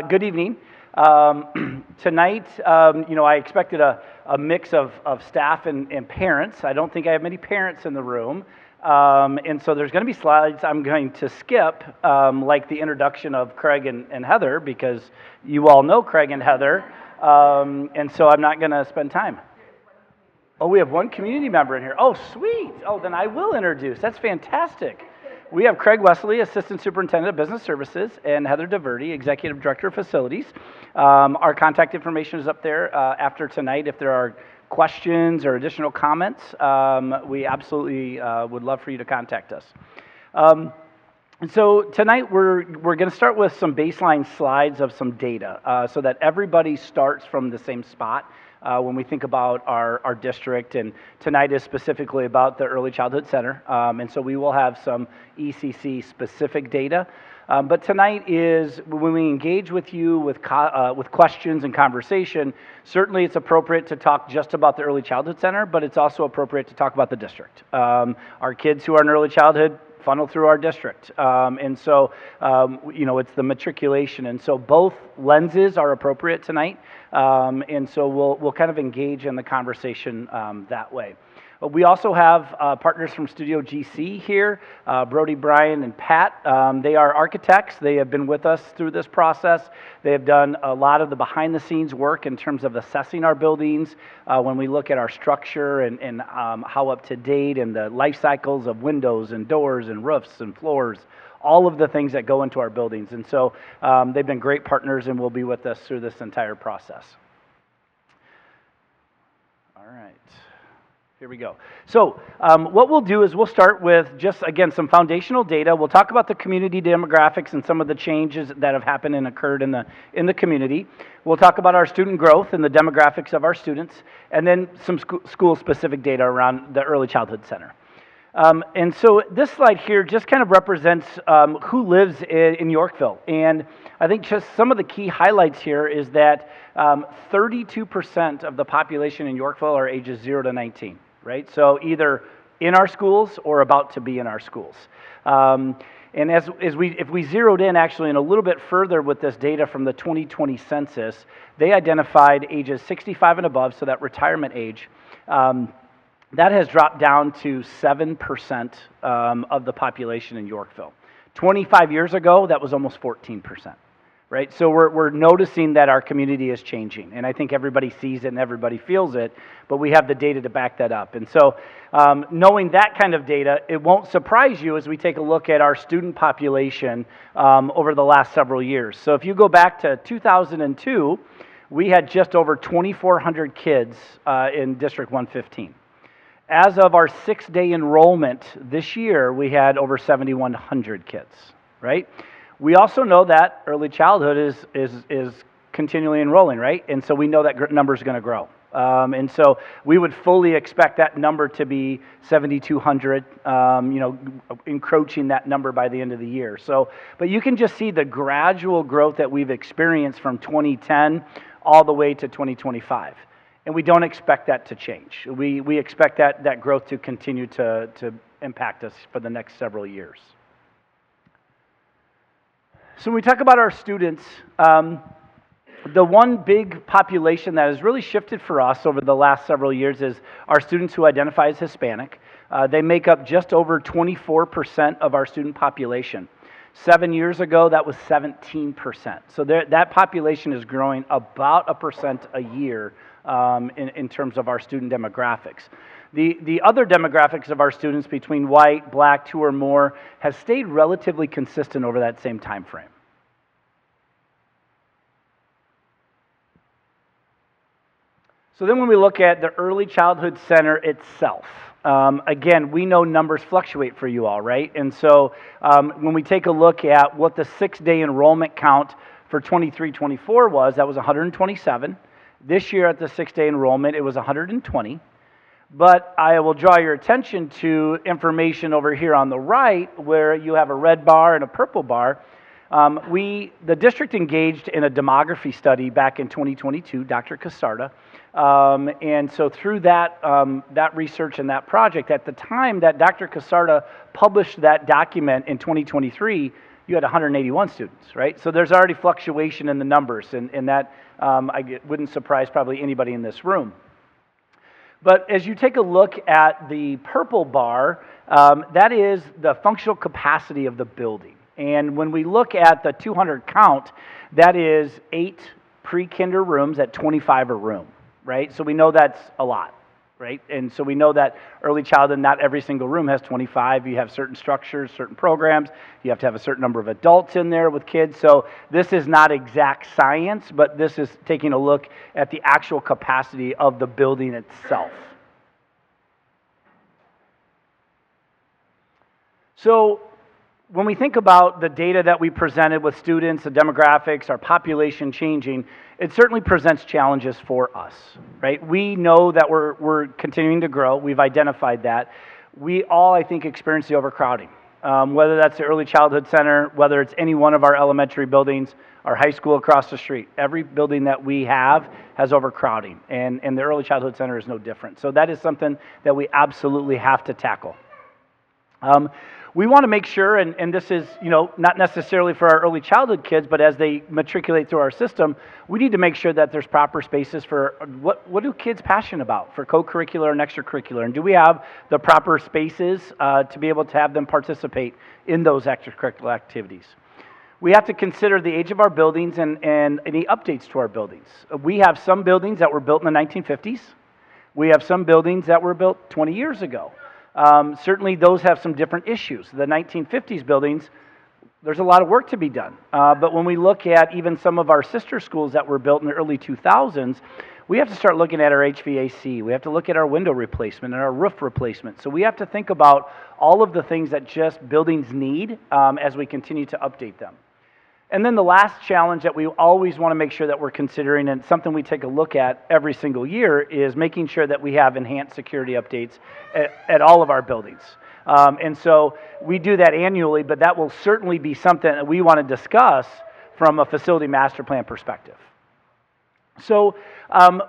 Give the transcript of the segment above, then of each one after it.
Good evening. Tonight, I expected a mix of staff and parents. I don't think I have many parents in the room. And so there's going to be slides I'm going to skip, like the introduction of Craig and Heather, because you all know Craig and Heather. And so I'm not going to spend time. Oh, we have one community member in here. Oh, sweet. Oh, then I will introduce. That's fantastic. We have Craig Wesley, Assistant Superintendent of Business Services, and Heather DeVerde, Executive Director of Facilities. Our contact information is up there after tonight. If there are questions or additional comments, we absolutely would love for you to contact us. And so tonight we're going to start with some baseline slides of some data so that everybody starts from the same spot. When we think about our district, and tonight is specifically about the Early Childhood Center, and so we will have some ECC specific data. But tonight is when we engage with you with questions and conversation. Certainly, it's appropriate to talk just about the Early Childhood Center, but it's also appropriate to talk about the district. Our kids who are in early childhood funnel through our district, and so it's the matriculation, and so both lenses are appropriate tonight, and so we'll kind of engage in the conversation that way. We also have partners from Studio GC here, Brody, Brian, and Pat. They are architects. They have been with us through this process. They have done a lot of the behind-the-scenes work in terms of assessing our buildings when we look at our structure and how up-to-date and the life cycles of windows and doors and roofs and floors, all of the things that go into our buildings. And so they've been great partners and will be with us through this entire process. All right. Here we go. So what we'll do is we'll start with just, again, some foundational data. We'll talk about the community demographics and some of the changes that have happened and occurred in the community. We'll talk about our student growth and the demographics of our students, and then some school-specific data around the Early Childhood Center. And so this slide here just kind of represents who lives in Yorkville. And I think just some of the key highlights here is that 32% of the population in Yorkville are ages 0 to 19. Right? So either in our schools or about to be in our schools. And if we zeroed in actually in a little bit further with this data from the 2020 census, they identified ages 65 and above, so that retirement age, that has dropped down to 7% of the population in Yorkville. 25 years ago, that was almost 14%. Right, so we're noticing that our community is changing, and I think everybody sees it and everybody feels it, but we have the data to back that up. And so knowing that kind of data, it won't surprise you as we take a look at our student population over the last several years. So if you go back to 2002, we had just over 2,400 kids in District 115. As of our 6-day enrollment this year, we had over 7,100 kids, right? We also know that early childhood is continually enrolling, right? And so we know that number is going to grow. And so we would fully expect that number to be 7,200, encroaching that number by the end of the year. So, but you can just see the gradual growth that we've experienced from 2010 all the way to 2025. And we don't expect that to change. We expect that growth to continue to impact us for the next several years. So when we talk about our students, the one big population that has really shifted for us over the last several years is our students who identify as Hispanic. They make up just over 24% of our student population. 7 years ago, that was 17%. So that population is growing about 1% a year in terms of our student demographics. The other demographics of our students between white, black, 2 or more has stayed relatively consistent over that same time frame. So then when we look at the Early Childhood Center itself, again, we know numbers fluctuate for you all, right? And so when we take a look at what the 6-day enrollment count for 23-24 was, that was 127. This year at the 6-day enrollment, it was 120. But I will draw your attention to information over here on the right where you have a red bar and a purple bar. The district engaged in a demography study back in 2022, Dr. Casarda. And so through that research and that project, at the time that Dr. Casarda published that document in 2023, you had 181 students, right? So there's already fluctuation in the numbers, and that wouldn't surprise probably anybody in this room. But as you take a look at the purple bar, that is the functional capacity of the building. And when we look at the 200 count, that is 8 pre-kinder rooms at 25 a room, right? So we know that's a lot, right? And so we know that early childhood, not every single room has 25. You have certain structures, certain programs. You have to have a certain number of adults in there with kids. So this is not exact science, but this is taking a look at the actual capacity of the building itself. So when we think about the data that we presented with students, the demographics, our population changing, it certainly presents challenges for us, right? We know that we're continuing to grow. We've identified that. We all, I think, experience the overcrowding, whether that's the early childhood center, whether it's any one of our elementary buildings, our high school across the street. Every building that we have has overcrowding, and the early childhood center is no different. So that is something that we absolutely have to tackle. We want to make sure, and this is, not necessarily for our early childhood kids, but as they matriculate through our system, we need to make sure that there's proper spaces for what do kids passionate about for co-curricular and extracurricular, and do we have the proper spaces to be able to have them participate in those extracurricular activities. We have to consider the age of our buildings and any updates to our buildings. We have some buildings that were built in the 1950s. We have some buildings that were built 20 years ago. Certainly those have some different issues. The 1950s buildings, there's a lot of work to be done. But when we look at even some of our sister schools that were built in the early 2000s, we have to start looking at our HVAC. We have to look at our window replacement and our roof replacement. So we have to think about all of the things that just buildings need as we continue to update them. And then the last challenge that we always want to make sure that we're considering, and something we take a look at every single year, is making sure that we have enhanced security updates at all of our buildings. And so we do that annually, but that will certainly be something that we want to discuss from a facility master plan perspective. So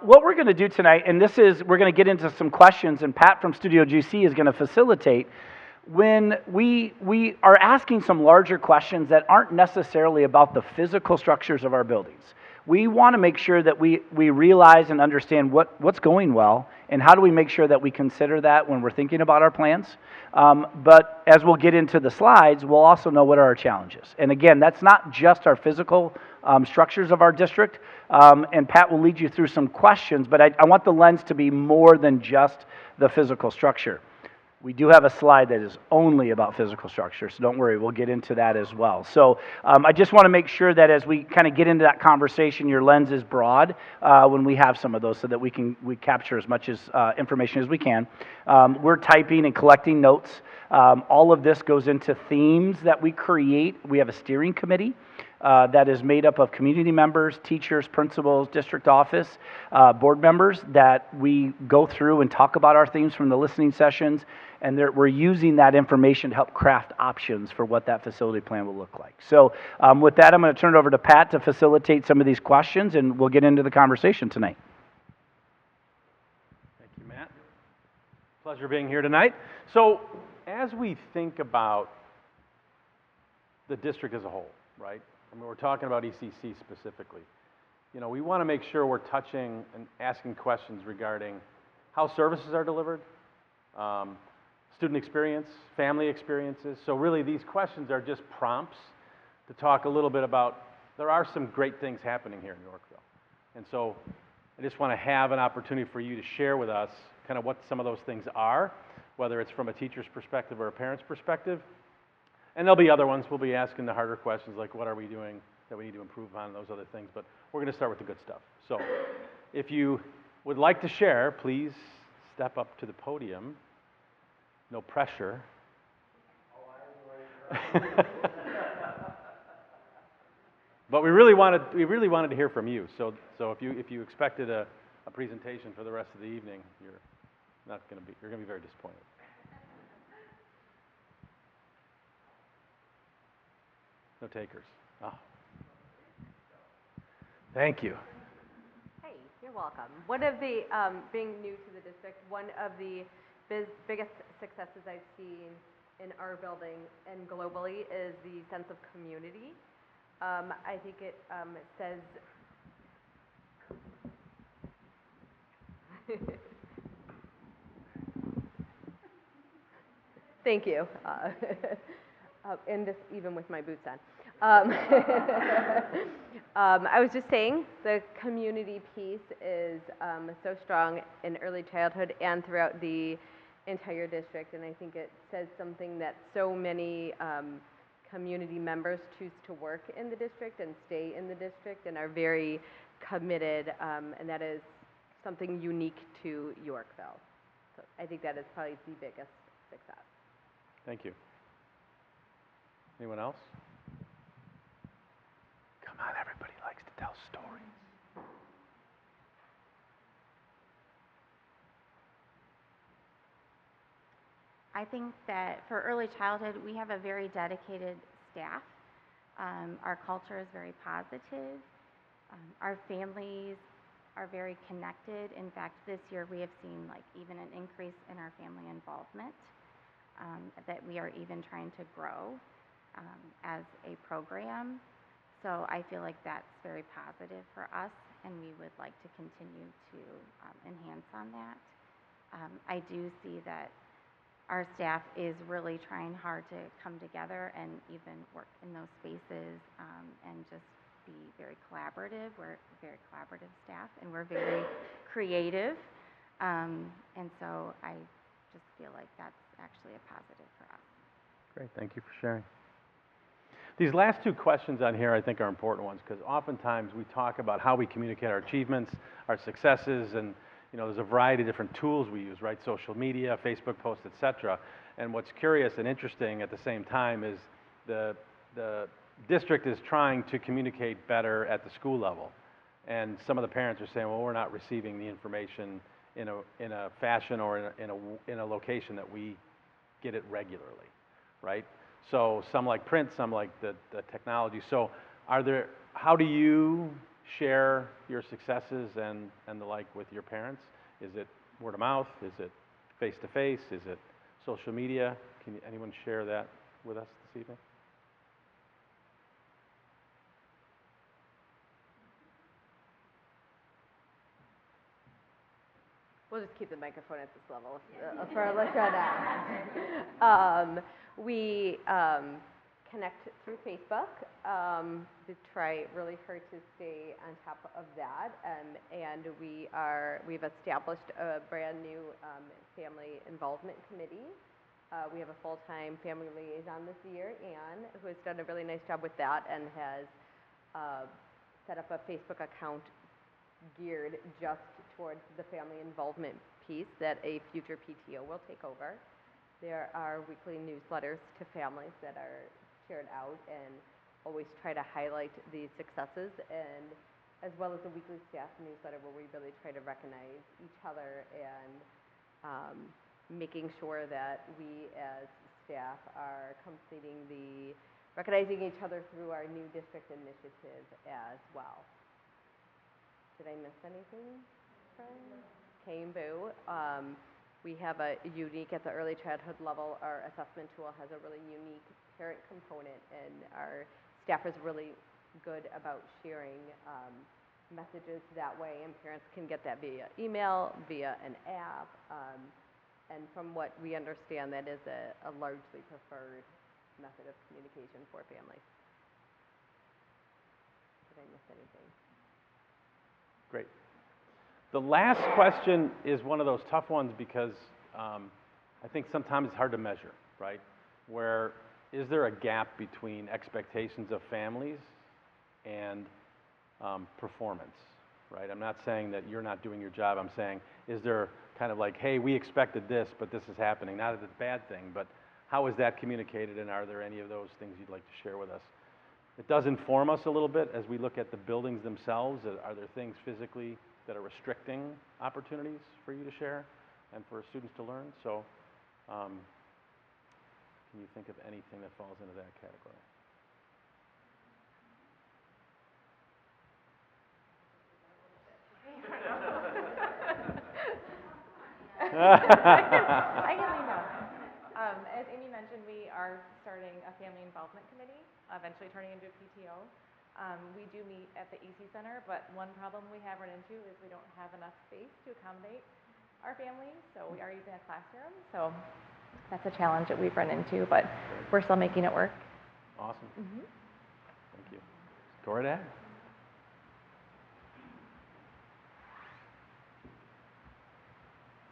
what we're going to do tonight, and we're going to get into some questions, and Pat from Studio GC is going to facilitate. When we are asking some larger questions that aren't necessarily about the physical structures of our buildings, we want to make sure that we realize and understand what's going well, and how do we make sure that we consider that when we're thinking about our plans. But as we'll get into the slides, we'll also know what are our challenges. And again, that's not just our physical structures of our district, and Pat will lead you through some questions, but I want the lens to be more than just the physical structure. We do have a slide that is only about physical structure, so don't worry, we'll get into that as well. So I just want to make sure that as we kind of get into that conversation, your lens is broad when we have some of those, so that we capture as much information as we can. We're typing and collecting notes. All of this goes into themes that we create. We have a steering committee that is made up of community members, teachers, principals, district office, board members, that we go through and talk about our themes from the listening sessions, and we're using that information to help craft options for what that facility plan will look like. So with that, I'm going to turn it over to Pat to facilitate some of these questions, and we'll get into the conversation tonight. Thank you, Matt. Pleasure being here tonight. So as we think about the district as a whole, right? I mean, we're talking about ECC specifically. We want to make sure we're touching and asking questions regarding how services are delivered, student experience, family experiences. So really these questions are just prompts to talk a little bit about, there are some great things happening here in Yorkville. And so I just want to have an opportunity for you to share with us kind of what some of those things are, whether it's from a teacher's perspective or a parent's perspective. And there'll be other ones. We'll be asking the harder questions like what are we doing that we need to improve on, those other things. But we're going to start with the good stuff. So if you would like to share, please step up to the podium. No pressure. But we really wanted to hear from you. So if you expected a presentation for the rest of the evening, you're going to be very disappointed. No takers. Oh. Thank you. Hey, you're welcome. One of the, being new to the district, one of the biggest successes I've seen in our building and globally is the sense of community. I think it says, thank you. And this even with my boots on. I was just saying the community piece is so strong in early childhood and throughout the entire district, and I think it says something that so many community members choose to work in the district and stay in the district and are very committed, and that is something unique to Yorkville. So I think that is probably the biggest success. Thank you. Anyone else? Come on, everybody likes to tell stories. I think that for early childhood, we have a very dedicated staff. Our culture is very positive. Our families are very connected. In fact, this year we have seen like even an increase in our family involvement that we are even trying to grow as a program. So I feel like that's very positive for us, and we would like to continue to enhance on that. I do see that our staff is really trying hard to come together and even work in those spaces and just be very collaborative. We're a very collaborative staff, and we're very creative. And so I just feel like that's actually a positive for us. Great, thank you for sharing. These last two questions on here I think are important ones because oftentimes we talk about how we communicate our achievements, our successes, and there's a variety of different tools we use, right? Social media, Facebook posts, etc. And what's curious and interesting at the same time is the district is trying to communicate better at the school level. And some of the parents are saying, well, we're not receiving the information in a fashion or in a location that we get it regularly, right? So some like print, some like the technology. So how do you share your successes and the like with your parents? Is it word of mouth? Is it face-to-face? Is it social media? Can anyone share that with us this evening? We'll just keep the microphone at this level for LaShawna. We connect through Facebook to try really hard to stay on top of that, and we've established a brand new family involvement committee. We have a full-time family liaison this year, Anne, who has done a really nice job with that and has set up a Facebook account geared just towards the family involvement piece that a future PTO will take over. There are weekly newsletters to families that are shared out and always try to highlight the successes, and as well as a weekly staff newsletter where we really try to recognize each other and making sure that we as staff are recognizing each other through our new district initiative as well. Did I miss anything, friends? Boo. We have a unique, at the early childhood level, our assessment tool has a really unique parent component, and our staff is really good about sharing messages that way, and parents can get that via email, via an app, and from what we understand, that is a largely preferred method of communication for families. Did I miss anything? Great. The last question is one of those tough ones because I think sometimes it's hard to measure, right? Where is there a gap between expectations of families and performance, right? I'm not saying that you're not doing your job. I'm saying, is there kind of like, hey, we expected this, but this is happening. Not that it's a bad thing, but how is that communicated, and are there any of those things you'd like to share with us? It does inform us a little bit as we look at the buildings themselves. Are there things physically that are restricting opportunities for you to share and for students to learn? So can you think of anything that falls into that category? I can lean on. As Amy mentioned, we starting a family involvement committee, eventually turning into a PTO. We do meet at the EC Center, but one problem we have run into is we don't have enough space to accommodate our families, so we are using a classroom. So that's a challenge that we've run into, but we're still making it work. Awesome. Thank you. Go right ahead.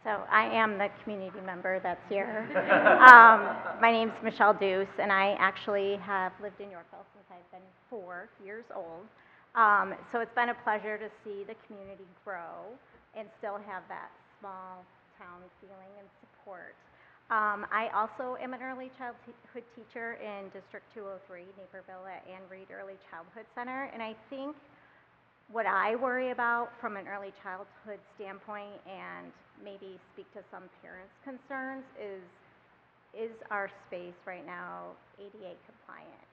So I am the community member that's here. My name's Michelle Deuce, and I actually have lived in Yorkville since I've been 4 years old. So it's been a pleasure to see the community grow and still have that small town feeling and support. I also am an early childhood teacher in District 203, Naperville at Ann Reed Early Childhood Center, and I think what I worry about from an early childhood standpoint, and maybe speak to some parents' concerns, is our space right now ADA compliant?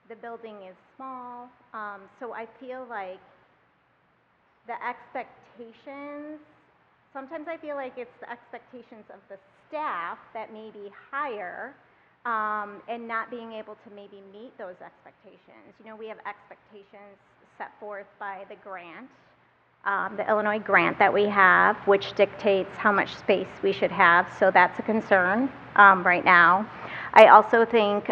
The building is small, so I feel like the expectations, sometimes I feel like it's the expectations of the staff that may be higher, and not being able to maybe meet those expectations. You know, we have expectations set forth by the grant, the Illinois grant that we have, which dictates how much space we should have, so that's a concern right now. I also think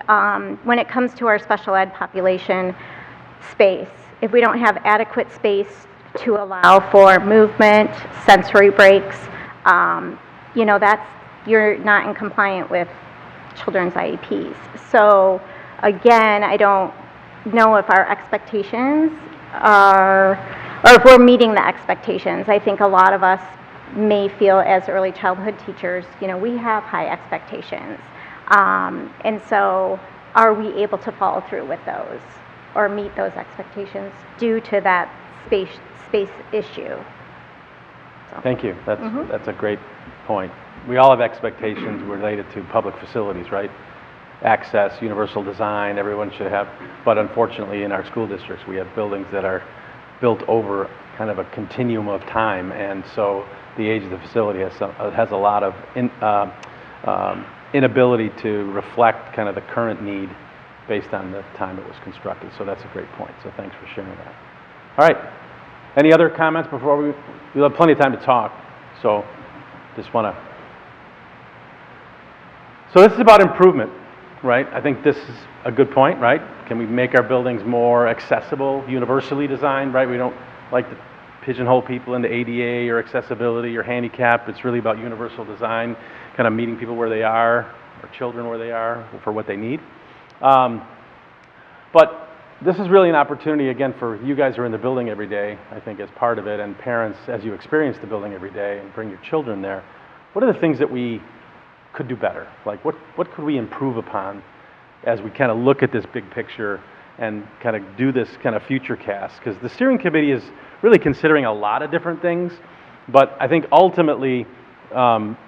when it comes to our special ed population space, if we don't have adequate space to allow for movement, sensory breaks, you know, you're not in compliant with children's IEPs. So again, I don't know if our expectations are, or if we're meeting the expectations. I think a lot of us may feel as early childhood teachers, you know, we have high expectations. And so are we able to follow through with those or meet those expectations due to that space issue? So. Thank you. That's a great point. We all have expectations related to public facilities, right? Access, universal design, everyone should have. But unfortunately, in our school districts, we have buildings that are built over kind of a continuum of time, and so the age of the facility has a lot of inability to reflect kind of the current need based on the time it was constructed. So that's a great point. So thanks for sharing that. All right. Any other comments before we'll have plenty of time to talk. So just want to. So this is about improvement, right? I think this is a good point, right? Can we make our buildings more accessible, universally designed, right? We don't like to pigeonhole people into ADA or accessibility or handicap. It's really about universal design, kind of meeting people where they are, or children where they are, for what they need. But this is really an opportunity, again, for you guys who are in the building every day, I think, as part of it, and parents, as you experience the building every day and bring your children there. What are the things that we could do better? Like, what could we improve upon as we kind of look at this big picture and kind of do this kind of future cast? Because the steering committee is really considering a lot of different things, but I think ultimately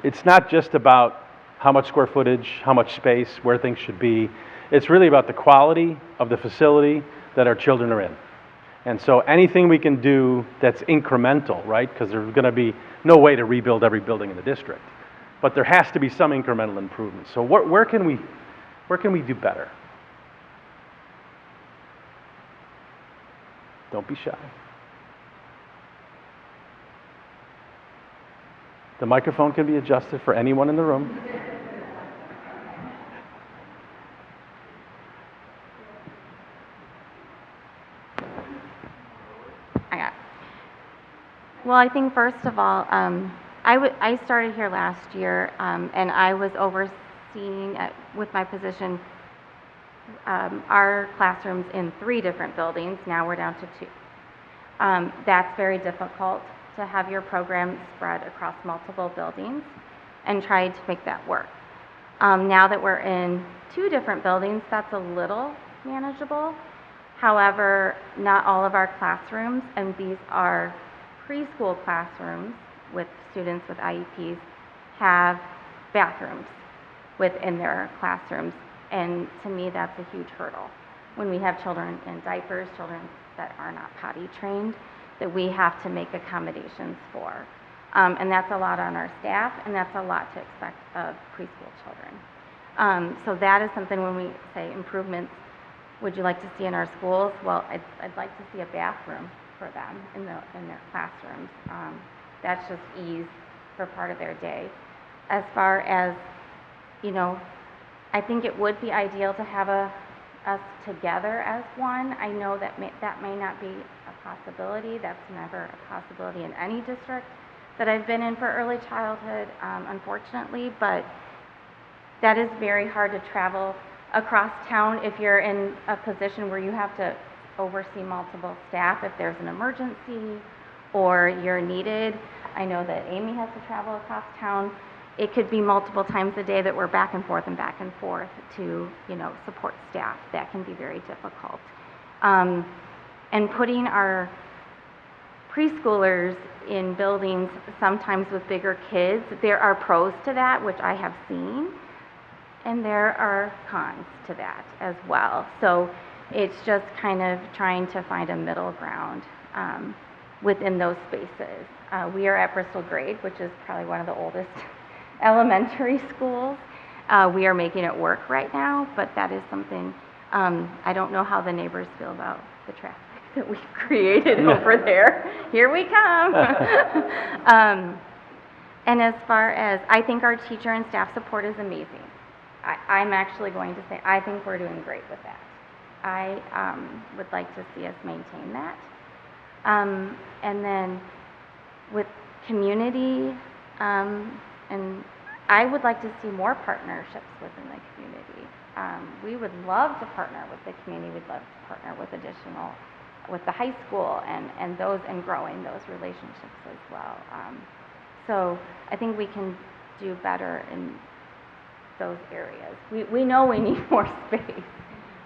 it's not just about how much square footage, how much space, where things should be. It's really about the quality of the facility that our children are in. And so anything we can do that's incremental, right? Because there's going to be no way to rebuild every building in the district. But there has to be some incremental improvement. So where can we do better? Don't be shy. The microphone can be adjusted for anyone in the room. Well, I think first of all, I started here last year, and I was overseeing, with my position, our classrooms in 3 different buildings. Now we're down to 2. That's very difficult to have your program spread across multiple buildings and try to make that work. Now that we're in 2 different buildings, that's a little manageable. However, not all of our classrooms, and these are preschool classrooms with students with IEPs, have bathrooms within their classrooms. And to me, that's a huge hurdle. When we have children in diapers, children that are not potty trained, that we have to make accommodations for. And that's a lot on our staff, and that's a lot to expect of preschool children. So that is something when we say improvements, would you like to see in our schools? Well, I'd like to see a bathroom for them in their classrooms. That's just ease for part of their day. As far as, you know, I think it would be ideal to have us together as one. I know that that may not be a possibility. That's never a possibility in any district that I've been in for early childhood, unfortunately, but that is very hard to travel across town if you're in a position where you have to oversee multiple staff if there's an emergency or you're needed. I know that Amy has to travel across town. It could be multiple times a day that we're back and forth to, you know, support staff. That can be very difficult. And putting our preschoolers in buildings sometimes with bigger kids, there are pros to that, which I have seen, and there are cons to that as well. So it's just kind of trying to find a middle ground within those spaces. We are at Bristol Grade, which is probably one of the oldest elementary schools. We are making it work right now, but that is something, I don't know how the neighbors feel about the traffic that we've created over there. Here we come. And as far as, I think our teacher and staff support is amazing. I'm actually going to say, I think we're doing great with that. I would like to see us maintain that. And then with community, and I would like to see more partnerships within the community. We would love to partner with the community. We'd love to partner with the high school and growing those relationships as well. So I think we can do better in those areas. We know we need more space,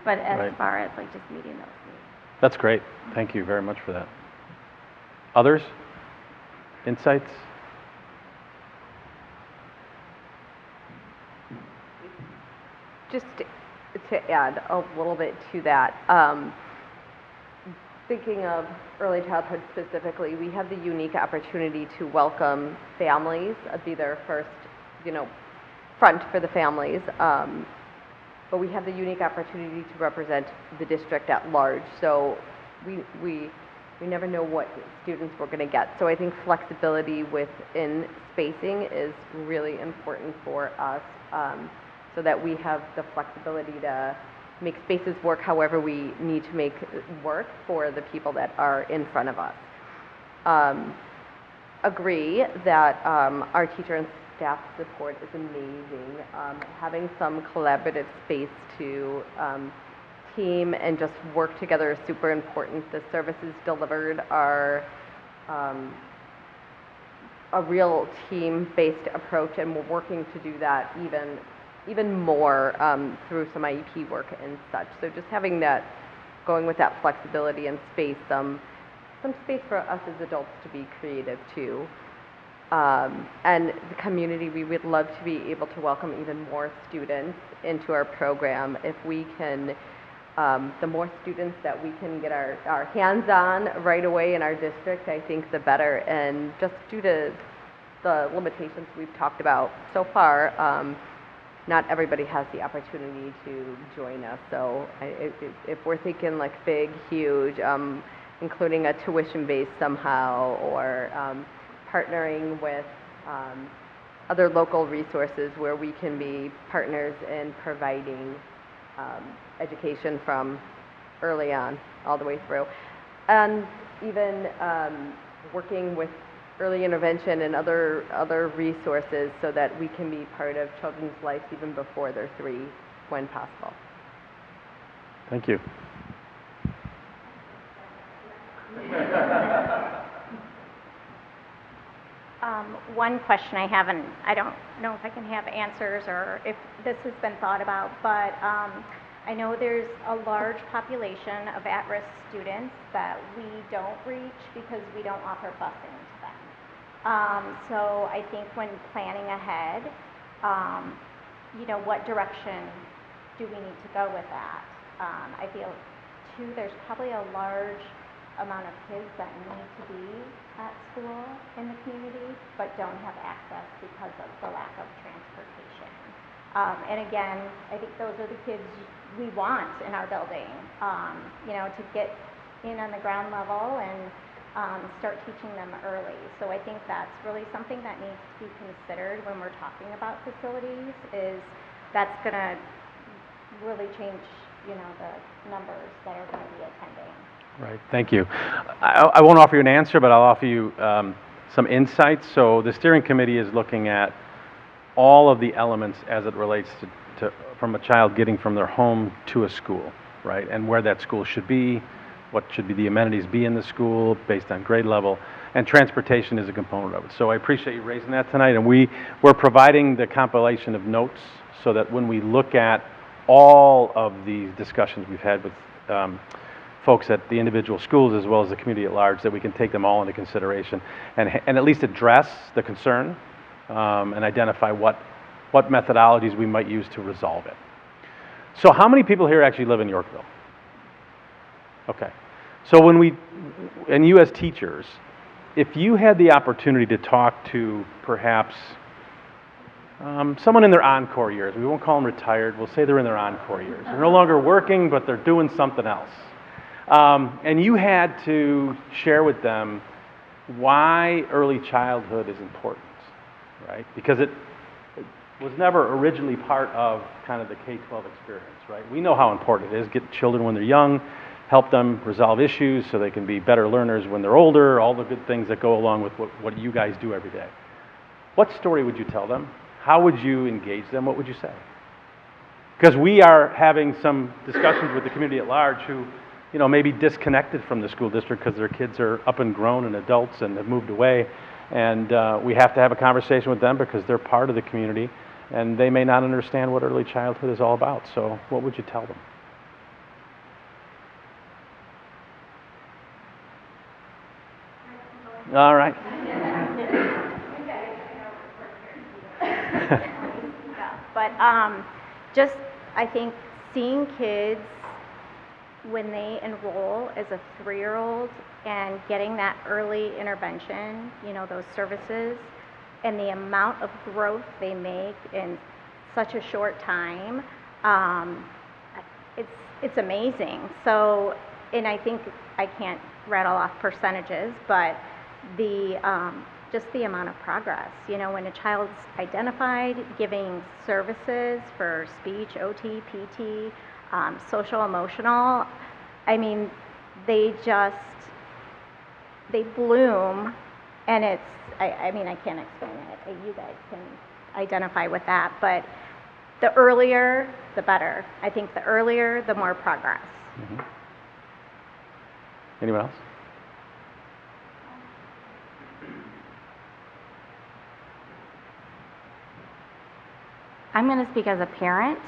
but as far as like just meeting those needs. That's great. Thank you very much for that. Others? Insights? Just to add a little bit to that, thinking of early childhood specifically, we have the unique opportunity to welcome families, be their first, you know, front for the families, but we have the unique opportunity to represent the district at large. So we never know what students we're going to get. So I think flexibility within spacing is really important for us, so that we have the flexibility to make spaces work however we need to make work for the people that are in front of us. Agree that our teacher and staff support is amazing. Having some collaborative space to team and just work together is super important. The services delivered are a real team-based approach, and we're working to do that even more through some IEP work and such. So just having that, going with that flexibility and space, some space for us as adults to be creative too. And the community, we would love to be able to welcome even more students into our program. If we can, the more students that we can get our hands on right away in our district, I think the better. And just due to the limitations we've talked about so far, not everybody has the opportunity to join us. So if we're thinking like big, huge, including a tuition base somehow, or partnering with other local resources where we can be partners in providing education from early on all the way through, and even working with early intervention and other resources so that we can be part of children's lives even before they're 3 when possible. Thank you. One question I have, and I don't know if I can have answers or if this has been thought about, but I know there's a large population of at-risk students that we don't reach because we don't offer busing to them. So I think when planning ahead, you know, what direction do we need to go with that? I feel too, there's probably a large amount of kids that need to be at school in the community but don't have access because of the lack of transportation. And again, I think those are the kids we want in our building, to get in on the ground level and start teaching them early. So I think that's really something that needs to be considered when we're talking about facilities, is that's going to really change, the numbers that are going to be attending. Right, thank you. I won't offer you an answer, but I'll offer you some insights. So the steering committee is looking at all of the elements as it relates to from a child getting from their home to a school, right? And where that school should be, what should be the amenities be in the school based on grade level, and transportation is a component of it. So I appreciate you raising that tonight, and we're providing the compilation of notes so that when we look at all of these discussions we've had with folks at the individual schools as well as the community at large, that we can take them all into consideration and at least address the concern and identify what methodologies we might use to resolve it. So how many people here actually live in Yorkville? Okay. So and you as teachers, if you had the opportunity to talk to perhaps someone in their encore years, we won't call them retired, we'll say they're in their encore years. They're no longer working, but they're doing something else. And you had to share with them why early childhood is important, right? Because it was never originally part of kind of the K-12 experience, right? We know how important it is. Get children when they're young, help them resolve issues so they can be better learners when they're older, all the good things that go along with what you guys do every day. What story would you tell them? How would you engage them? What would you say? Because we are having some discussions with the community at large who, may be disconnected from the school district because their kids are up and grown and adults and have moved away. And we have to have a conversation with them because they're part of the community and they may not understand what early childhood is all about. So what would you tell them? All right. But I think seeing kids when they enroll as a 3-year-old and getting that early intervention, those services, and the amount of growth they make in such a short time, it's amazing. So, and I think I can't rattle off percentages, but just the amount of progress. When a child's identified, giving services for speech, OT, PT, social, emotional, they bloom, and I can't explain it. You guys can identify with that, but the earlier, the better. I think the earlier, the more progress. Mm-hmm. Anyone else? I'm going to speak as a parent.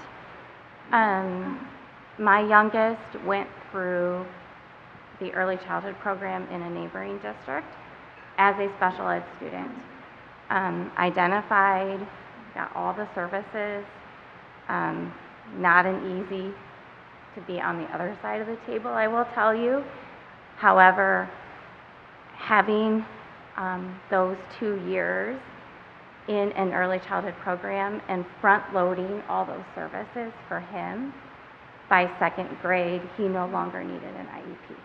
My youngest went through the early childhood program in a neighboring district as a special ed student. Identified, got all the services, not an easy to be on the other side of the table, I will tell you. However, having those 2 years in an early childhood program and front-loading all those services for him, by 2nd grade, he no longer needed an IEP.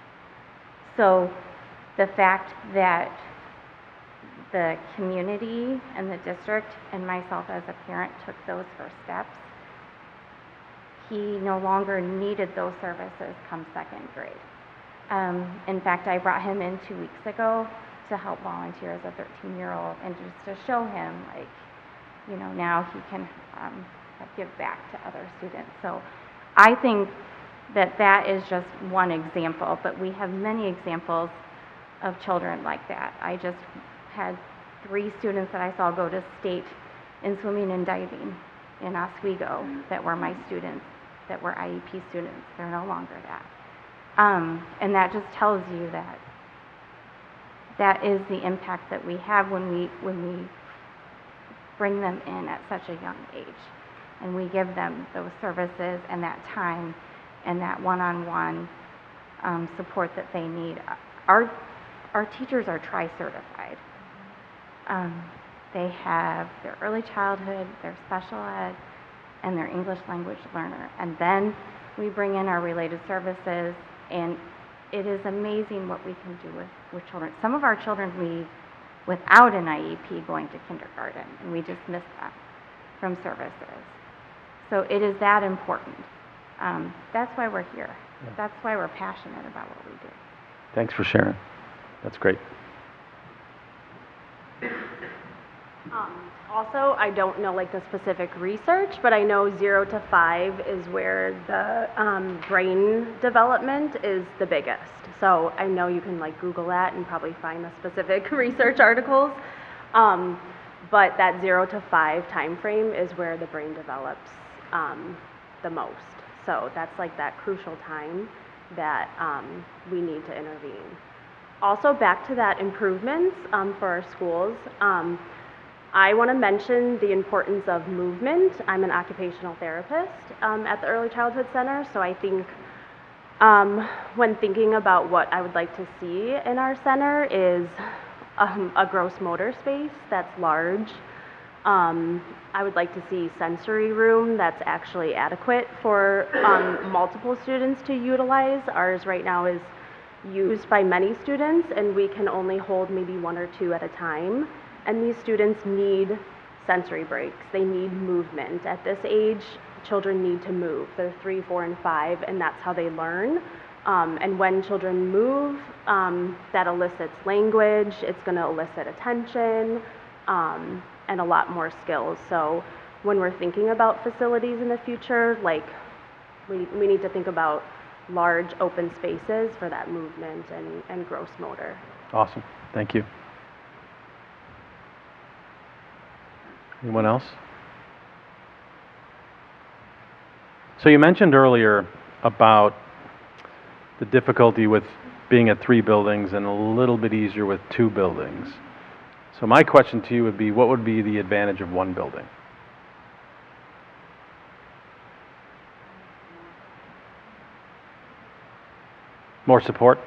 So the fact that the community and the district and myself as a parent took those first steps, he no longer needed those services come 2nd grade. In fact, I brought him in 2 weeks ago to help volunteer as a 13-year-old and just to show him, now he can give back to other students. So I think that is just one example, but we have many examples of children like that. I just had 3 students that I saw go to state in swimming and diving in Oswego that were my students, that were IEP students. They're no longer that. And that just tells you that is the impact that we have when we bring them in at such a young age. And we give them those services and that time and that one-on-one support that they need. Our teachers are tri-certified. They have their early childhood, their special ed, and their English language learner. And then we bring in our related services, and it is amazing what we can do with children. Some of our children leave without an IEP going to kindergarten, and we dismiss them from services. So it is that important. That's why we're here. That's why we're passionate about what we do. Thanks for sharing. That's great. Also, I don't know like the specific research, but I know 0 to 5 is where the brain development is the biggest. So I know you can like Google that and probably find the specific research articles. But that 0 to 5 time frame is where the brain develops the most. So that's like that crucial time that we need to intervene. Also, back to that improvements for our schools. I want to mention the importance of movement. I'm an occupational therapist at the Early Childhood Center, so I think when thinking about what I would like to see in our center is a gross motor space that's large. I would like to see sensory room that's actually adequate for multiple students to utilize. Ours right now is used by many students, and we can only hold maybe 1 or 2 at a time. And these students need sensory breaks. They need movement. At this age, children need to move. They're 3, 4, and 5, and that's how they learn. And when children move, that elicits language. It's going to elicit attention and a lot more skills. So when we're thinking about facilities in the future, like we need to think about large open spaces for that movement and gross motor. Awesome. Thank you. Anyone else? So you mentioned earlier about the difficulty with being at 3 buildings and a little bit easier with 2 buildings. So my question to you would be, what would be the advantage of 1 building? More support?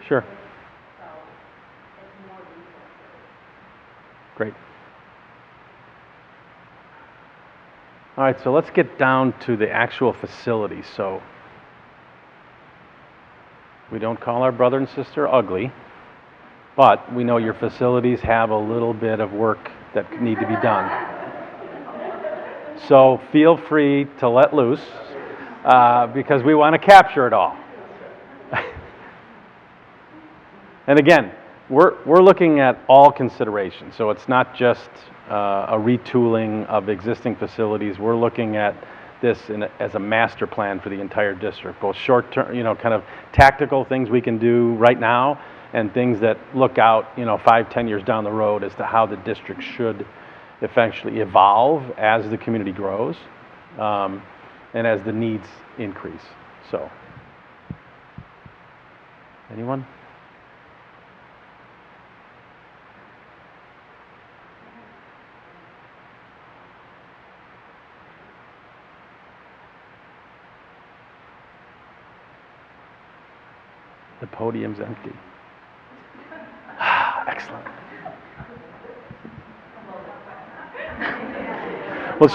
Sure. Great. All right, so let's get down to the actual facility. So we don't call our brother and sister ugly, but we know your facilities have a little bit of work that need to be done. So feel free to let loose because we want to capture it all. And again, we're looking at all considerations. So it's not just a retooling of existing facilities. We're looking at this as a master plan for the entire district, both short-term, kind of tactical things we can do right now and things that look out, 5, 10 years down the road as to how the district should eventually evolve as the community grows and as the needs increase. So, anyone? The podium's empty. Excellent. Well,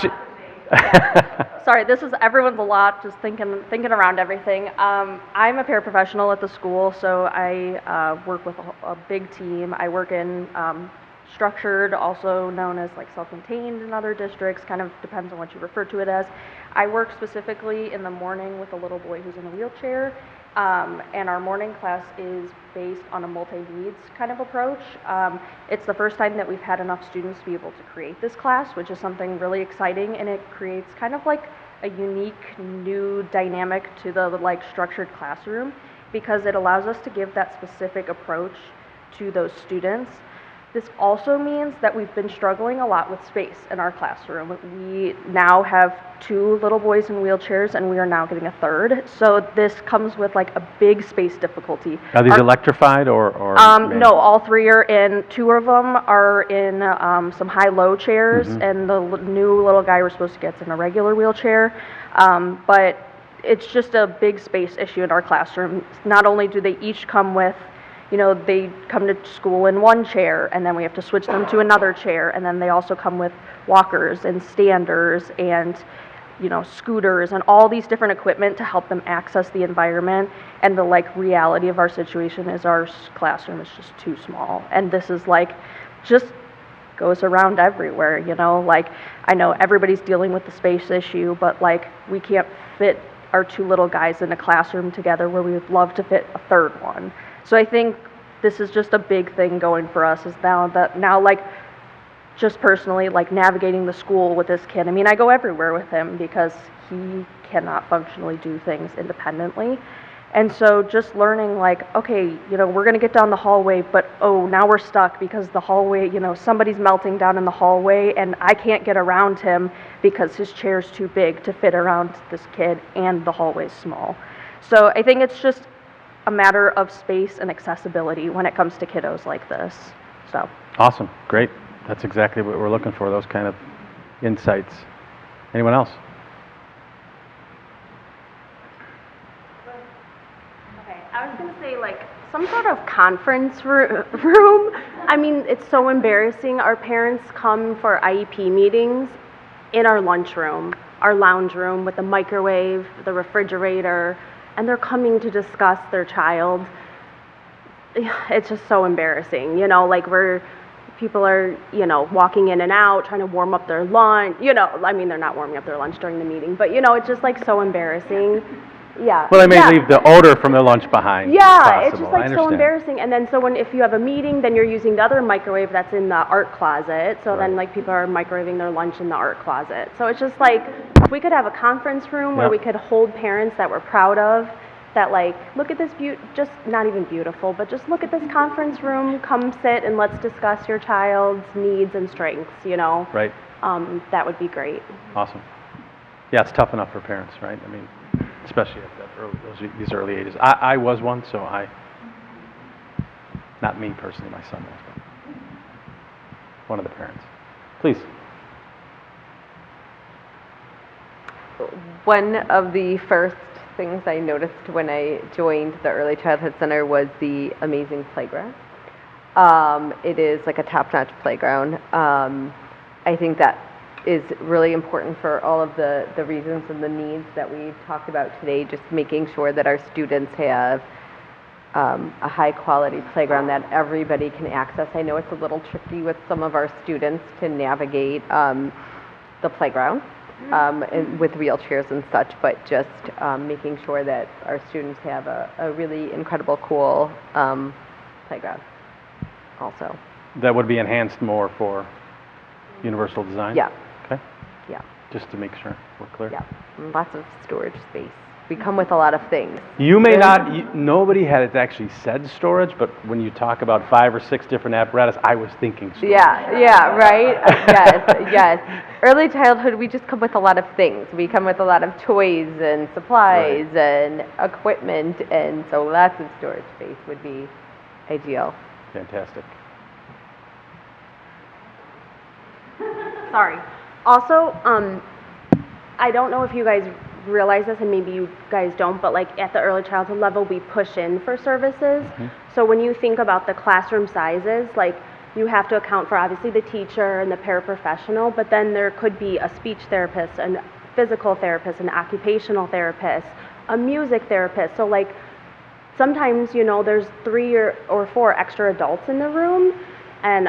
Sorry, this is everyone's a lot, just thinking around everything. I'm a paraprofessional at the school, so I work with a big team. I work in structured, also known as like self-contained in other districts, kind of depends on what you refer to it as. I work specifically in the morning with a little boy who's in a wheelchair, and our morning class is based on a multi-needs kind of approach. It's the first time that we've had enough students to be able to create this class, which is something really exciting, and it creates kind of like a unique new dynamic to the like structured classroom because it allows us to give that specific approach to those students. This also means that we've been struggling a lot with space in our classroom. We now have 2 little boys in wheelchairs, and we are now getting a 3rd. So this comes with like a big space difficulty. Are these electrified or No, all 3 are in. 2 of them are in some high-low chairs, and the new little guy we're supposed to get's in a regular wheelchair. But it's just a big space issue in our classroom. Not only do they each come with, they come to school in one chair, and then we have to switch them to another chair, and then they also come with walkers and standers and, scooters and all these different equipment to help them access the environment. And the reality of our situation is our classroom is just too small, and this is just goes around everywhere. I know everybody's dealing with the space issue, but we can't fit our 2 little guys in a classroom together where we would love to fit a 3rd one. So I think this is just a big thing going for us, is now just personally, navigating the school with this kid. I mean, I go everywhere with him because he cannot functionally do things independently. And so just learning okay, we're gonna get down the hallway, but now we're stuck because the hallway, somebody's melting down in the hallway and I can't get around him because his chair's too big to fit around this kid and the hallway's small. So I think it's just a matter of space and accessibility when it comes to kiddos like this. So. Awesome, great. That's exactly what we're looking for, those kind of insights. Anyone else? Okay, I was gonna say some sort of conference room. I mean, it's so embarrassing. Our parents come for IEP meetings in our lunchroom, our lounge room with the microwave, the refrigerator, and they're coming to discuss their child. It's just so embarrassing, people are, walking in and out, trying to warm up their lunch, I mean, they're not warming up their lunch during the meeting, but, it's just so embarrassing. Yeah. Well, they may leave the odor from their lunch behind. Yeah, it's just I so embarrassing. And then so if you have a meeting, then you're using the other microwave that's in the art closet. So then people are microwaving their lunch in the art closet. So it's just if we could have a conference room where we could hold parents that we're proud of, that look at this just not even beautiful, but just look at this conference room, come sit and let's discuss your child's needs and strengths, Right. That would be great. Awesome. Yeah, it's tough enough for parents, right? I mean, especially at these early ages. I was one, so not me personally, my son was, but one of the parents. Please. One of the first things I noticed when I joined the Early Childhood Center was the amazing playground. It is a top-notch playground. I think that is really important for all of the reasons and the needs that we talked about today, just making sure that our students have a high-quality playground that everybody can access. I know it's a little tricky with some of our students to navigate the playground with wheelchairs and such, but just making sure that our students have a really incredible, cool playground also. That would be enhanced more for universal design? Yeah. Okay. Yeah. Just to make sure we're clear. Yeah. And lots of storage space. We come with a lot of things. You may not, nobody had it actually said storage, but when you talk about 5 or 6 different apparatus, I was thinking storage. Yeah, right? Yes. Early childhood, we just come with a lot of things. We come with a lot of toys and supplies and equipment, and so lots of storage space would be ideal. Fantastic. Sorry. Also, I don't know if you guys realize this, and maybe you guys don't, but at the early childhood level, we push in for services. So when you think about the classroom sizes, you have to account for obviously the teacher and the paraprofessional, but then there could be a speech therapist, a physical therapist, an occupational therapist, a music therapist. So sometimes, there's 3 or 4 extra adults in the room, and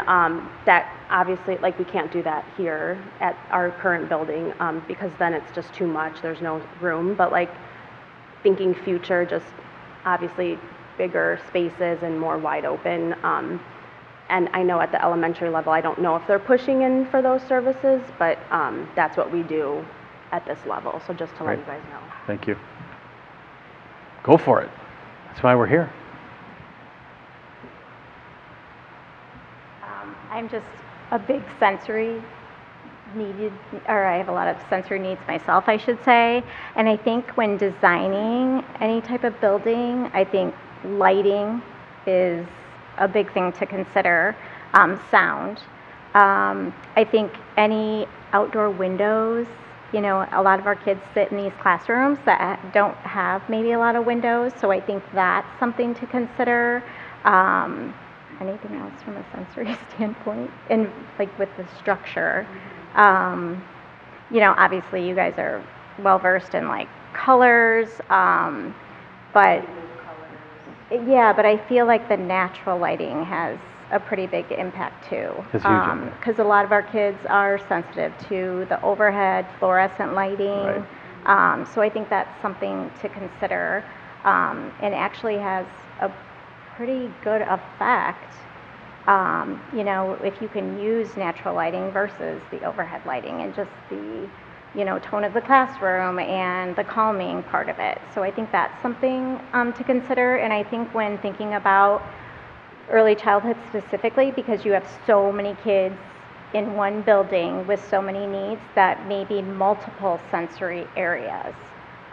that obviously, we can't do that here at our current building because then it's just too much. There's no room. But thinking future, just obviously bigger spaces and more wide open. And I know at the elementary level, I don't know if they're pushing in for those services, but that's what we do at this level. So just to let you guys know. Thank you. Go for it. That's why we're here. I'm just a big sensory needed, or I have a lot of sensory needs myself, I should say. And I think when designing any type of building, I think lighting is a big thing to consider. Sound. I think any outdoor windows, you know, a lot of our kids sit in these classrooms that don't have maybe a lot of windows, so I think that's something to consider. Anything else from a sensory standpoint? And like with the structure, you know, obviously you guys are well versed in like colors, but yeah, but I feel like the natural lighting has a pretty big impact too. It's huge impact. Because a lot of our kids are sensitive to the overhead fluorescent lighting. Right. So I think that's something to consider, and actually has a pretty good effect. You know, if you can use natural lighting versus the overhead lighting and just the, you know, tone of the classroom and the calming part of it. So I think that's something to consider. And I think when thinking about early childhood specifically, because you have so many kids in one building with so many needs, that may be multiple sensory areas.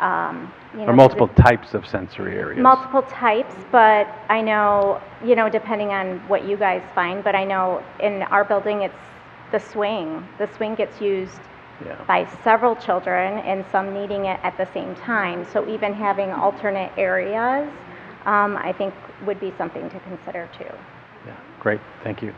You know, Or multiple types of sensory areas. multiple types, but I know, you know, depending on what you guys find, but I know in our building it's the swing. The swing gets used Yeah. by several children and some needing it at the same time. So even having alternate areas, I think would be something to consider too. Yeah, great, thank you.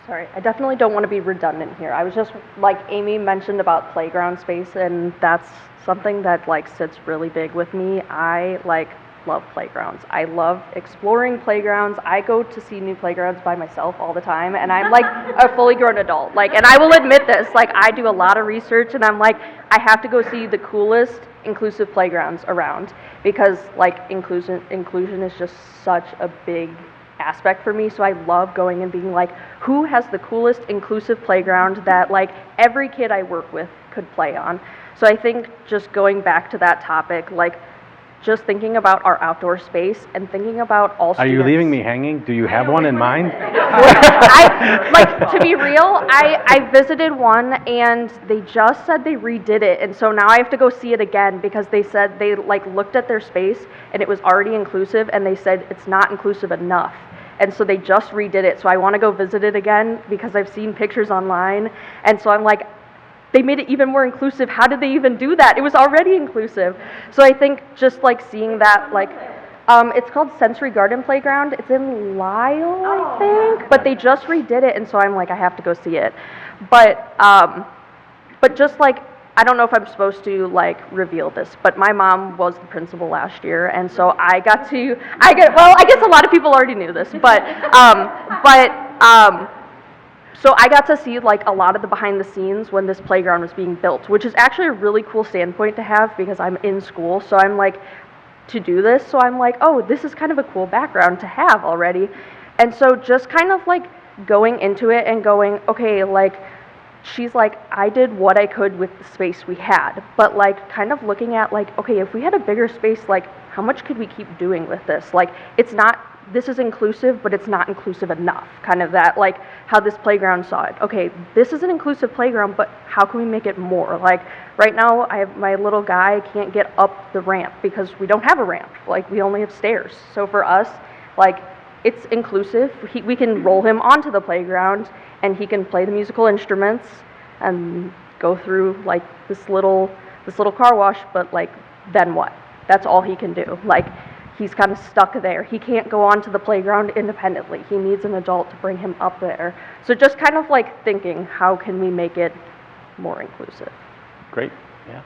Sorry, I definitely don't want to be redundant here. I was just, like Amy mentioned about playground space, and that's something that like sits really big with me. I like love playgrounds. I love exploring playgrounds. I go to see new playgrounds by myself all the time, and I'm like a fully grown adult. Like, and I will admit this, like I do a lot of research, and I'm like, I have to go see the coolest inclusive playgrounds around, because like inclusion is just such a big aspect for me. So I love going and being like, who has the coolest inclusive playground that like every kid I work with could play on. So I think just going back to that topic, like just thinking about our outdoor space and thinking about all Are students. you leaving me hanging? Do you have one in mind? To be real, I visited one and they just said they redid it, and so now I have to go see it again because they said they like looked at their space and it was already inclusive, and they said it's not inclusive enough. And so they just redid it. So I want to go visit it again because I've seen pictures online, and so I'm like, they made it even more inclusive. How did they even do that? It was already inclusive. So I think just like seeing that, like, it's called Sensory Garden Playground. It's in Lyle, I think, but they just redid it, and so I'm like, I have to go see it. But just like, I don't know if I'm supposed to like reveal this, but my mom was the principal last year, and so well, I guess a lot of people already knew this, so I got to see like a lot of the behind the scenes when this playground was being built, which is actually a really cool standpoint to have because I'm in school, so I'm like, to do this, so I'm like, oh, this is kind of a cool background to have already. And so just kind of like going into it and going, okay, like, she's like, I did what I could with the space we had, but like kind of looking at like, okay, if we had a bigger space, like how much could we keep doing with this? Like, it's not, this is inclusive, but it's not inclusive enough, kind of that, like how this playground saw it. Okay, this is an inclusive playground, but how can we make it more? Like right now, I have my little guy can't get up the ramp because we don't have a ramp, like we only have stairs. So for us, like, it's inclusive. We can roll him onto the playground and he can play the musical instruments and go through like this little car wash, but like, then what? That's all he can do. Like, he's kind of stuck there. He can't go onto the playground independently. He needs an adult to bring him up there. So just kind of like thinking, how can we make it more inclusive? Great, yeah.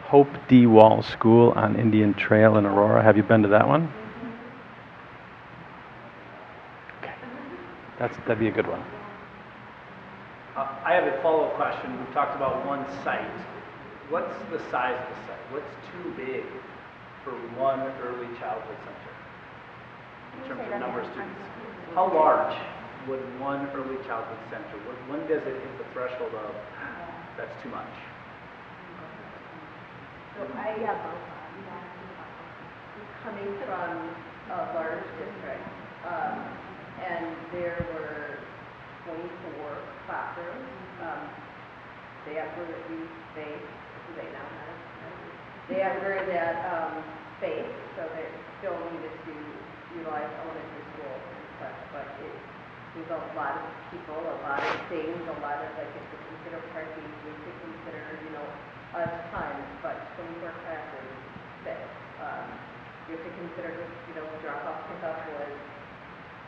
Hope D. Wall School on Indian Trail in Aurora. Have you been to that one? That'd be a good one. I have a follow-up question. We've talked about one site. What's the size of the site? What's too big for one early childhood center in terms of number of students? How large would one early childhood center, when does it hit the threshold of that's too much? coming from a large district, and there were 24 classrooms. They outgrew the space. They now have. They outgrew that space, so they still needed to utilize elementary schools and such. But there's a lot of people, a lot of things, a lot of like, you have to consider parking, you have to consider, a ton. But 24 classes fit. You have to consider, drop-off pickup was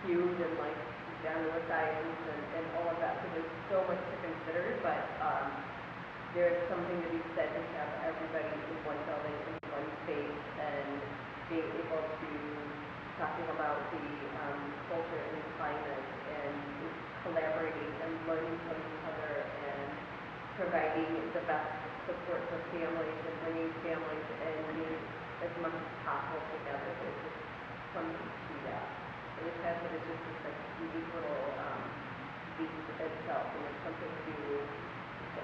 huge and like down to science and all of that. So there's so much to consider, but there's something to be said to have everybody in one building, in one space, and being able to talking about the culture and climate and collaborating and learning from each other and providing the best support for families and bringing families and being as much as possible together. It's just something to that. And the test is just this like unique little beat itself, and it's something to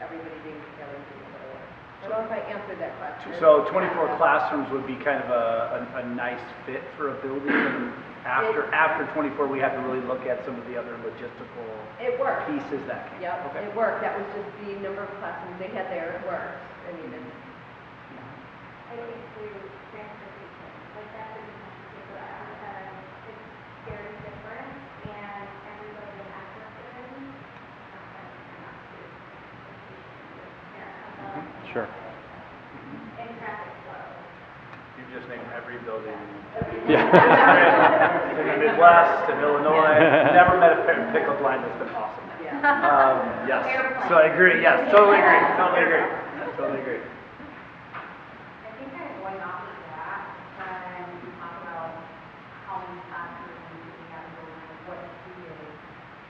everybody being together and doing a little work. I don't know if I answered that question. So 24 classrooms would be kind of a nice fit for a building, and after 24, we have to really look at some of the other logistical pieces that came. Yep, Okay. it worked. That was just the number of classrooms they had there. It worked. I mean, I think through transportation, like that would be something because it's very different and everybody has work in. Sure. And traffic flow. You just named every building. Yeah. In the Midwest, in Illinois, never met a pickup line that's been awesome. Yes, so I agree, yes, totally agree. I think kind of going off of that, when we talk about how many classrooms we have in buildings, what needed,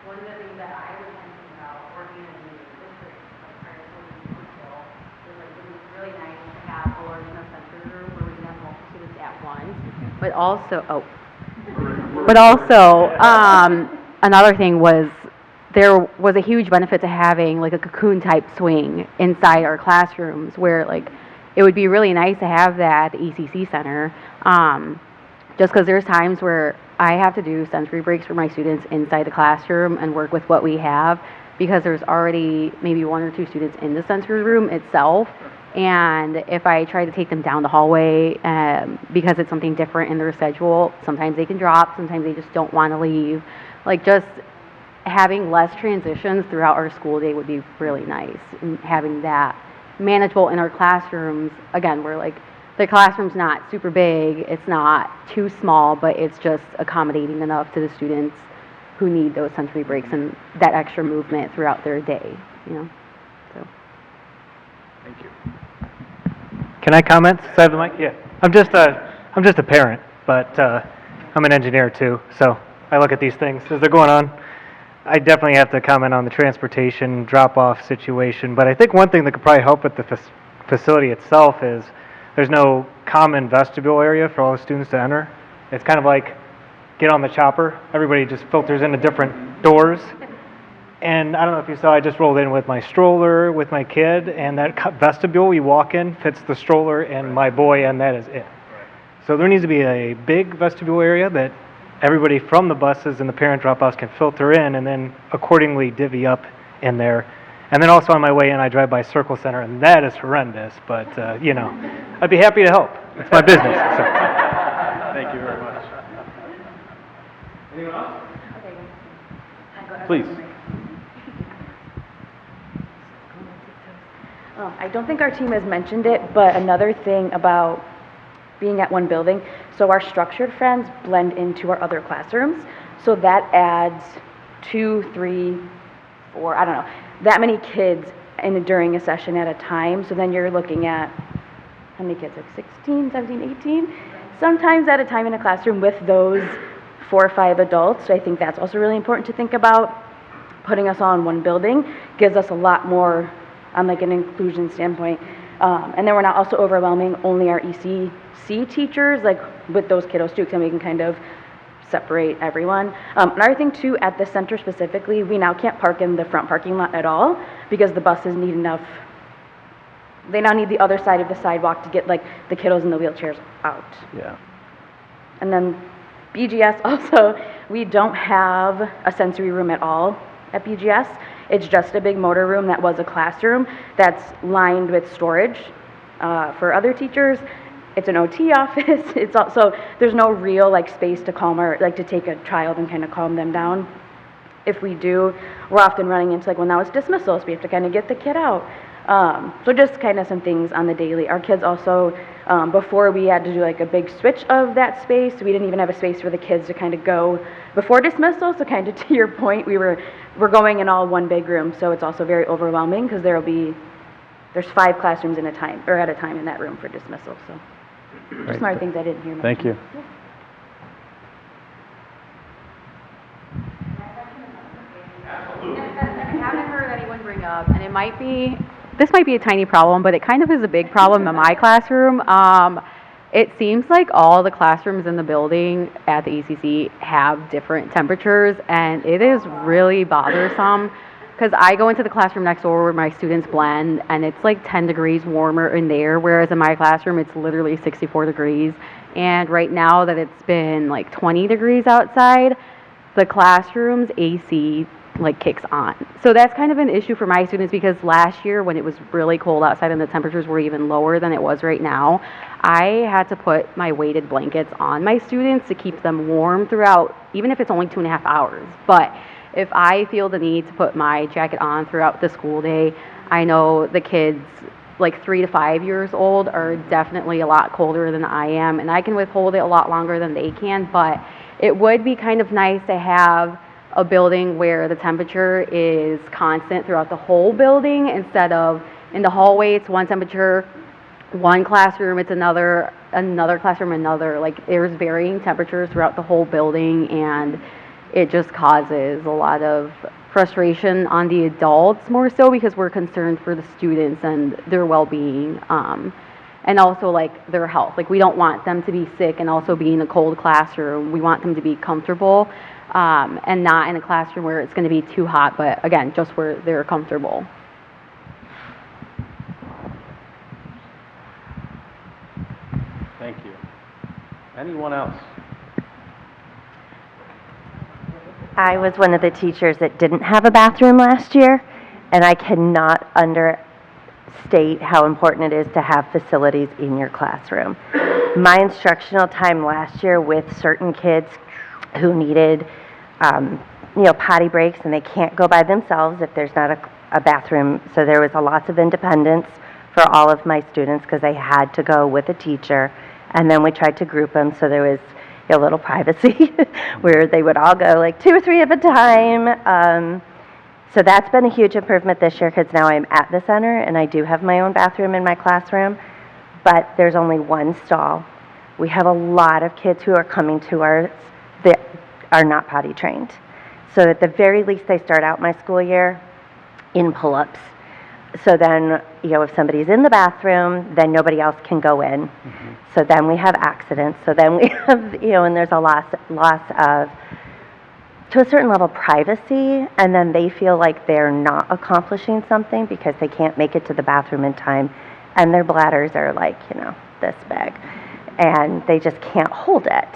one of the things that I was thinking about working in a new district, like prior to Yorkville, was like, it was really nice to have a large enough sensory room where we can have multiple students at once, but also, another thing was, there was a huge benefit to having like a cocoon type swing inside our classrooms where like it would be really nice to have that at the ECC center, just because there's times where I have to do sensory breaks for my students inside the classroom and work with what we have because there's already maybe 1 or 2 students in the sensory room itself, and if I try to take them down the hallway because it's something different in their schedule, sometimes they can drop, sometimes they just don't want to leave. Like just having less transitions throughout our school day would be really nice, and having that manageable in our classrooms. Again, we're like, the classroom's not super big, it's not too small, but it's just accommodating enough to the students who need those sensory breaks and that extra movement throughout their day, so. Thank you. Can I comment? Since I have the mic? Yeah. I'm just a parent, but I'm an engineer too, so I look at these things as they're going on. I definitely have to comment on the transportation drop-off situation, but I think one thing that could probably help with the facility itself is there's no common vestibule area for all the students to enter. It's kind of like get on the chopper. Everybody just filters into different doors. And I don't know if you saw, I just rolled in with my stroller with my kid, and that vestibule we walk in fits the stroller and my boy, and that is it. So there needs to be a big vestibule area that everybody from the buses and the parent drop-offs can filter in and then accordingly divvy up in there. And then also on my way in, I drive by Circle Center, and that is horrendous, but, I'd be happy to help. It's my business, so. Thank you very much. Anyone else? Please. I don't think our team has mentioned it, but another thing about being at one building, so our structured friends blend into our other classrooms, so that adds 2, 3, 4, I don't know, that many kids during a session at a time, so then you're looking at, how many kids, like 16, 17, 18? Sometimes at a time in a classroom with those 4 or 5 adults, so I think that's also really important to think about. Putting us all in one building gives us a lot more on like an inclusion standpoint. And then we're not also overwhelming only our ECC teachers, like with those kiddos too, because we can kind of separate everyone. Another thing too, at the center specifically, we now can't park in the front parking lot at all because the buses need enough, they now need the other side of the sidewalk to get like the kiddos and the wheelchairs out. Yeah. And then BGS also, we don't have a sensory room at all at BGS. It's just a big motor room that was a classroom that's lined with storage for other teachers. It's an OT office. It's also, there's no real like space to calm or like to take a child and kind of calm them down. If we do, we're often running into like, well, now it's dismissals. We have to kind of get the kid out. So just kind of some things on the daily. Our kids also, before we had to do like a big switch of that space, we didn't even have a space for the kids to kind of go before dismissal. So kind of to your point, we're going in all one big room. So it's also very overwhelming because there's 5 classrooms in a time, or at a time in that room for dismissal. So just some other things I didn't hear. Thank you. Yeah. I haven't heard anyone bring up, and this might be a tiny problem, but it kind of is a big problem in my classroom. It seems like all the classrooms in the building at the ECC have different temperatures, and it is really bothersome because I go into the classroom next door where my students blend, and it's like 10 degrees warmer in there, whereas in my classroom it's literally 64 degrees. And right now that it's been like 20 degrees outside, the classroom's AC like kicks on. So that's kind of an issue for my students because last year when it was really cold outside and the temperatures were even lower than it was right now, I had to put my weighted blankets on my students to keep them warm throughout, even if it's only 2.5 hours. But if I feel the need to put my jacket on throughout the school day, I know the kids like 3 to 5 years old are definitely a lot colder than I am, and I can withhold it a lot longer than they can, but it would be kind of nice to have a building where the temperature is constant throughout the whole building instead of in the hallway it's one temperature, one classroom it's another classroom another. Like there's varying temperatures throughout the whole building, and it just causes a lot of frustration on the adults more so because we're concerned for the students and their well-being, and also like their health. Like we don't want them to be sick and also be in a cold classroom. We want them to be comfortable, and not in a classroom where it's going to be too hot, but again, just where they're comfortable. Thank you. Anyone else? I was one of the teachers that didn't have a bathroom last year, and I cannot understate how important it is to have facilities in your classroom. My instructional time last year with certain kids who needed, potty breaks, and they can't go by themselves if there's not a bathroom, so there was a lots of independence for all of my students because they had to go with a teacher, and then we tried to group them so there was a little privacy where they would all go like 2 or 3 at a time. So that's been a huge improvement this year because now I'm at the center and I do have my own bathroom in my classroom, but there's only one stall. We have a lot of kids who are coming to ours that are not potty trained. So at the very least they start out my school year in pull-ups. So then, if somebody's in the bathroom, then nobody else can go in. Mm-hmm. So then we have accidents. So then we have, and there's a loss of, to a certain level, privacy. And then they feel like they're not accomplishing something because they can't make it to the bathroom in time. And their bladders are like, this big. And they just can't hold it.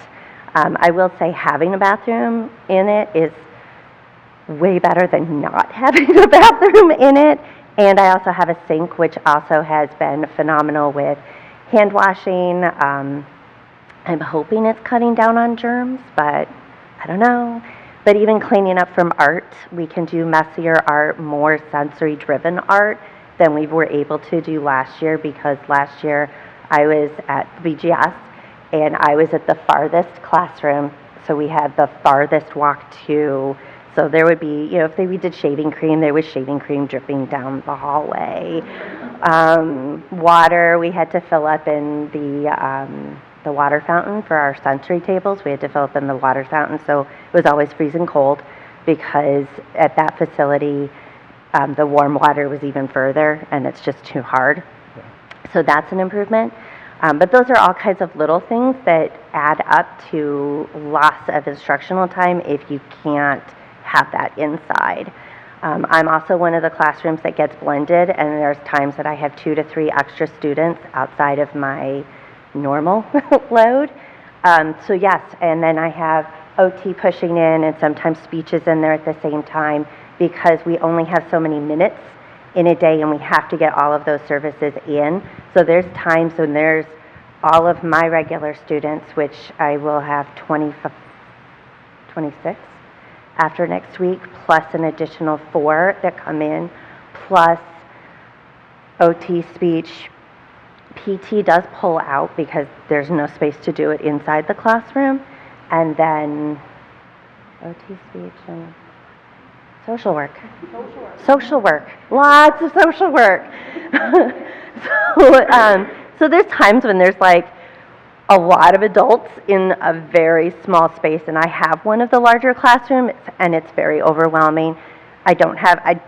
I will say having a bathroom in it is way better than not having a bathroom in it. And I also have a sink, which also has been phenomenal with hand washing. I'm hoping it's cutting down on germs, but I don't know. But even cleaning up from art, we can do messier art, more sensory-driven art than we were able to do last year, because last year I was at BGS, and I was at the farthest classroom, so we had the farthest walk to. So there would be, if we did shaving cream, there was shaving cream dripping down the hallway. Water, we had to fill up in the water fountain for our sensory tables. We had to fill up in the water fountain, so it was always freezing cold because at that facility, the warm water was even further, and it's just too hard. So that's an improvement. But those are all kinds of little things that add up to loss of instructional time if you can't have that inside. I'm also one of the classrooms that gets blended, and there's times that I have 2 to 3 extra students outside of my normal load. So yes, and then I have OT pushing in and sometimes speeches in there at the same time because we only have so many minutes in a day and we have to get all of those services in. So there's times when there's all of my regular students, which I will have 26 after next week, plus an additional 4 that come in, plus OT, speech. PT does pull out because there's no space to do it inside the classroom. And then OT, speech, and social work. Social work. Lots of social work. So there's times when there's like a lot of adults in a very small space, and I have one of the larger classrooms, and it's very overwhelming. I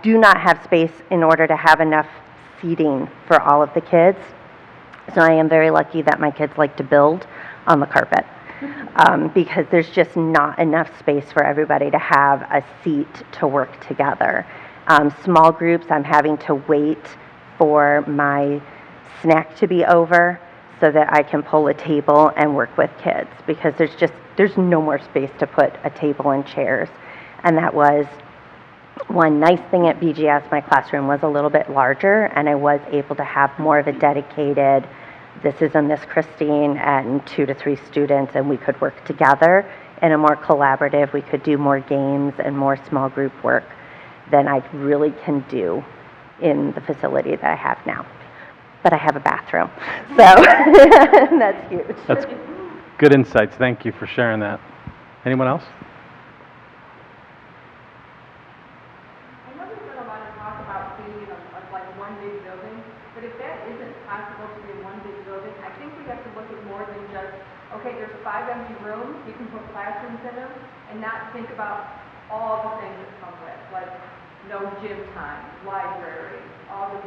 do not have space in order to have enough seating for all of the kids. So I am very lucky that my kids like to build on the carpet because there's just not enough space for everybody to have a seat to work together. Small groups, I'm having to wait for my snack to be over so that I can pull a table and work with kids because there's no more space to put a table and chairs. And that was one nice thing at BGS. My classroom was a little bit larger and I was able to have more of a dedicated, this is a Miss Christine and 2 to 3 students, and we could work together in a more collaborative, we could do more games and more small group work than I really can do in the facility that I have now. But I have a bathroom, so that's huge. That's good insights. Thank you for sharing that. Anyone else? I know there's been a lot of talk about being of like one big building, but if that isn't possible to be one big building, I think we have to look at more than just, okay, there's 5 empty rooms, you can put classrooms in them, and not think about all the things that come with, like no gym time, library, all the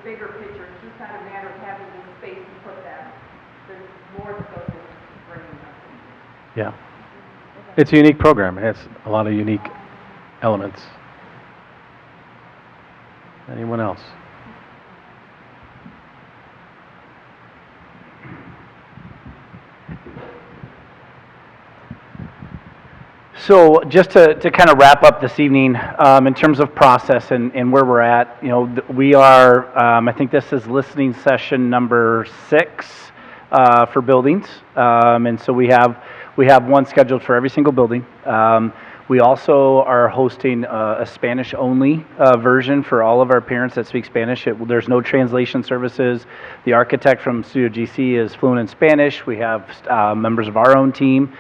bigger picture. It's just not a matter of having the space to put them. There's more that goes into bringing them. Yeah. It's a unique program. It has a lot of unique elements. Anyone else? So just to kind of wrap up this evening, in terms of process and where we're at, you know, we are, I think this is listening session number 6 for buildings. And so we have one scheduled for every single building. We also are hosting a Spanish-only version for all of our parents that speak Spanish. There's no translation services. The architect from Studio GC is fluent in Spanish. We have members of our own team.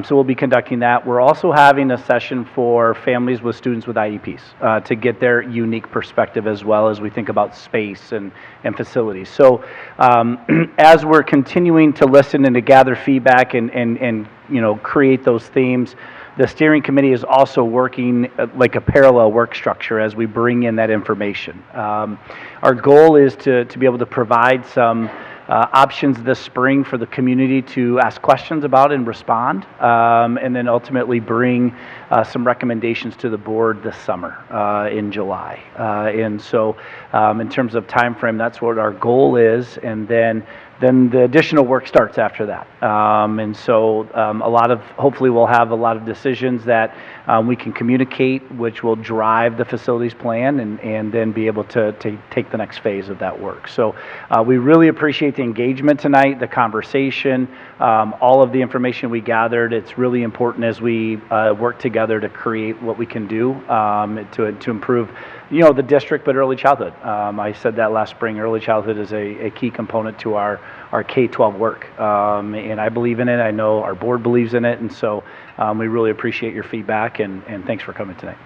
So we'll be conducting that. We're also having a session for families with students with IEPs to get their unique perspective as well as we think about space and facilities. So as we're continuing to listen and to gather feedback and you know, create those themes, the steering committee is also working like a parallel work structure as we bring in that information. Our goal is to be able to provide some options this spring for the community to ask questions about and respond, and then ultimately bring some recommendations to the board this summer in July. And so in terms of time frame, that's what our goal is, and then the additional work starts after that. And so hopefully we'll have a lot of decisions that we can communicate, which will drive the facilities plan and then be able to take the next phase of that work. So we really appreciate the engagement tonight, the conversation, all of the information we gathered. It's really important as we work together to create what we can do to improve, you know, the district, but early childhood. I said that last spring, early childhood is a key component to our K-12 work. And I believe in it. I know our board believes in it. And so we really appreciate your feedback and thanks for coming tonight.